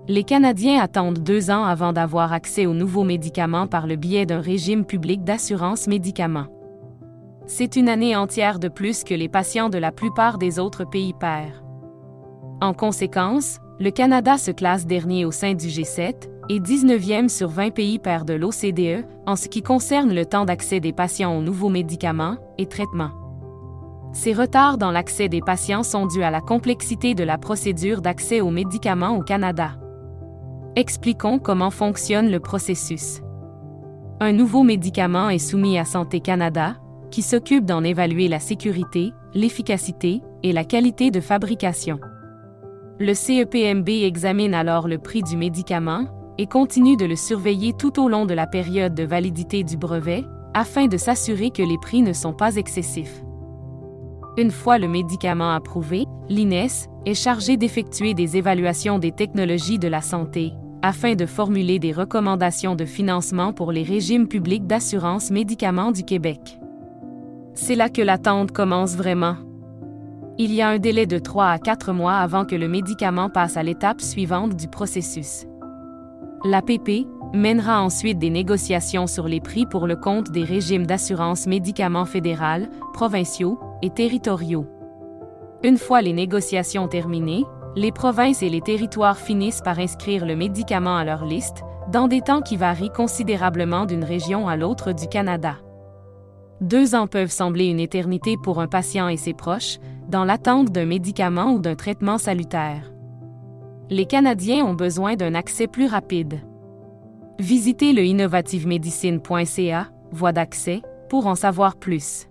Les Canadiens attendent 2 ans avant d'avoir accès aux nouveaux médicaments par le biais d'un régime public d'assurance médicaments. C'est une année entière de plus que les patients de la plupart des autres pays pairs. En conséquence, le Canada se classe dernier au sein du G7 et 19e sur 20 pays pairs de l'OCDE en ce qui concerne le temps d'accès des patients aux nouveaux médicaments et traitements. Ces retards dans l'accès des patients sont dus à la complexité de la procédure d'accès aux médicaments au Canada. Expliquons comment fonctionne le processus. Un nouveau médicament est soumis à Santé Canada, qui s'occupe d'en évaluer la sécurité, l'efficacité et la qualité de fabrication. Le CEPMB examine alors le prix du médicament et continue de le surveiller tout au long de la période de validité du brevet, afin de s'assurer que les prix ne sont pas excessifs. Une fois le médicament approuvé, l'INES est chargé d'effectuer des évaluations des technologies de la santé, afin de formuler des recommandations de financement pour les régimes publics d'assurance médicaments du Québec. C'est là que l'attente commence vraiment. Il y a un délai de 3 à 4 mois avant que le médicament passe à l'étape suivante du processus. L'APP mènera ensuite des négociations sur les prix pour le compte des régimes d'assurance médicaments fédéral, provinciaux et territoriaux. Une fois les négociations terminées, les provinces et les territoires finissent par inscrire le médicament à leur liste, dans des temps qui varient considérablement d'une région à l'autre du Canada. 2 ans peuvent sembler une éternité pour un patient et ses proches, dans l'attente d'un médicament ou d'un traitement salutaire. Les Canadiens ont besoin d'un accès plus rapide. Visitez le innovativemedicine.ca, voie d'accès, pour en savoir plus.